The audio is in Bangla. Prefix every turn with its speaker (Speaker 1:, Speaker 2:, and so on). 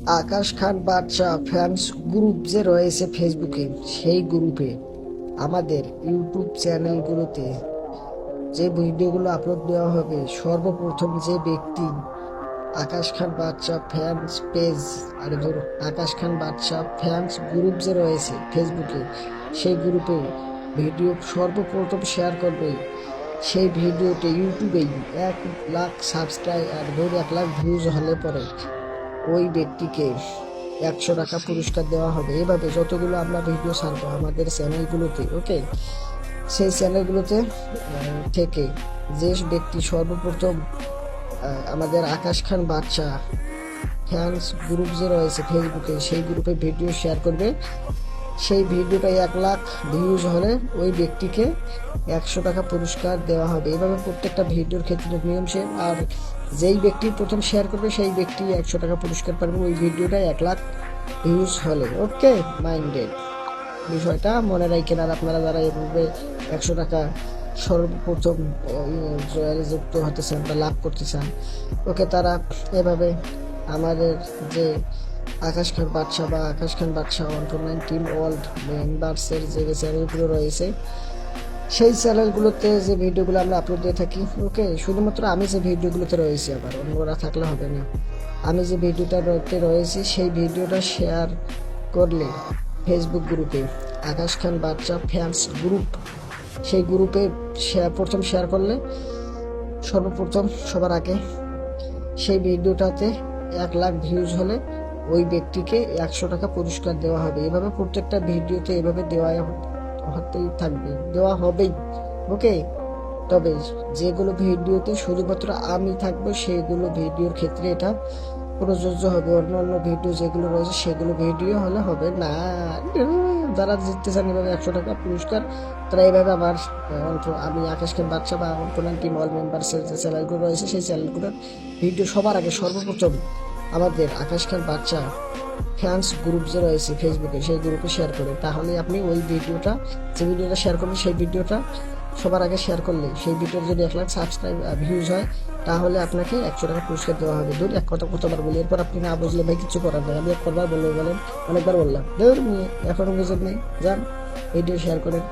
Speaker 1: আকাশ খান বাদশা ফ্যান্স গ্রুপ যে রয়েছে ফেসবুকে, সেই গ্রুপে আমাদের ইউটিউব চ্যানেলগুলোতে যে ভিডিওগুলো আপলোড দেওয়া হবে, সর্বপ্রথম যে ব্যক্তি আকাশ খান বাদশা ফ্যান্স পেজ আর আকাশ খান বাদশা ফ্যান্স গ্রুপ যে রয়েছে ফেসবুকে, সেই গ্রুপে ভিডিও সর্বপ্রথম শেয়ার করবে, সেই ভিডিওতে ইউটিউবেই 1 লাখ সাবস্ক্রাইব আর 1 লাখ ভিউজ হলে পরে ওই ব্যক্তিকে 100 টাকা পুরস্কার দেওয়া হবে। এভাবে যতগুলো আমরা ভিডিও ছাড়বো আমাদের চ্যানেলগুলোতে, ওকে, সেই চ্যানেলগুলোতে থেকে যে ব্যক্তি সর্বপ্রথম আমাদের আকাশ খান বাদশা ফ্যান্স গ্রুপ যে রয়েছে ফেসবুকে, সেই গ্রুপে ভিডিও শেয়ার করবে, সেই ভিডিওটা 1 লাখ ভিউজ হলে ওই ব্যক্তিকে 100 টাকা পুরস্কার দেওয়া হবে। এভাবে প্রত্যেকটা ভিডিওর ক্ষেত্রে নিয়ম সে, আর যেই ব্যক্তি প্রথম শেয়ার করবে সেই ব্যক্তি 100 টাকা পুরস্কার পাবে ওই ভিডিওটা 1 লাখ ভিউজ হলে। ওকে, মাইন্ডেড, বিষয়টা মনে রাখেন। আর আপনারা যারা এভাবে 100 টাকা সর্বপ্রথম যুক্ত হতে চান বা লাভ করতে চান, ওকে, তারা এভাবে আমাদের যে আকাশ খান বাদশা বা আকাশ খান বাদশা 129 টিম ওয়ার্ল্ড মেম্বার্সের যে চ্যানেলগুলো রয়েছে, সেই চ্যানেলগুলোতে যে ভিডিওগুলো আমরা আপলোড দিয়ে থাকি, ওকে, শুধুমাত্র আমি যে ভিডিওগুলোতে রয়েছি, আবার অন্যরা থাকলে হবে না। আমি যে ভিডিওটাতে রয়েছি সেই ভিডিওটা শেয়ার করলে ফেসবুক গ্রুপে আকাশ খান বাদশা ফ্যান্স গ্রুপ, সেই গ্রুপে প্রথম শেয়ার করলে সর্বপ্রথম সবার আগে সেই ভিডিওটাতে 1 লাখ ভিউজ হলে ওই ব্যক্তিকে 100 টাকা পুরস্কার দেওয়া হবে। এভাবে প্রত্যেকটা ভিডিওতে এভাবে হতেই থাকবে, দেওয়া হবেই, ওকে। তবে যেগুলো ভিডিওতে শুধুমাত্র আমি থাকবো সেইগুলো ভিডিওর ক্ষেত্রে এটা প্রযোজ্য হবে। অন্য অন্য ভিডিও যেগুলো রয়েছে সেগুলো ভিডিও হলে হবে না। যারা জিততে চান এভাবে 100 টাকা পুরস্কার, তারা এইভাবে আমার আমি আকাশ খান বাদশা বা অন্যান্য টিম অল মেম্বার্সের যে চ্যানেলগুলো রয়েছে সেই চ্যানেলগুলোর ভিডিও সবার আগে সর্বপ্রথম আমাদের আকাশ খান বাদশা ফ্যান্স গ্রুপ যে রয়েছে ফেসবুকে, সেই গ্রুপে শেয়ার করে, তাহলে আপনি ওই ভিডিওটা, যে ভিডিওটা শেয়ার করবেন সেই ভিডিওটা সবার আগে শেয়ার করলে সেই ভিডিওর যদি 1 লাখ সাবস্ক্রাইব ভিউজ হয়, তাহলে আপনাকে 100 টাকা পুরস্কার দেওয়া হবে। দূর এক কথা কতবার বলি, এরপর আপনি না বুঝলে ভাই কিছু করার নেই। আমি একবার বললে বলেন, অনেকবার বললাম, দূর নিয়ে এখনো বুঝেন নেই, যান ভিডিও শেয়ার করেন।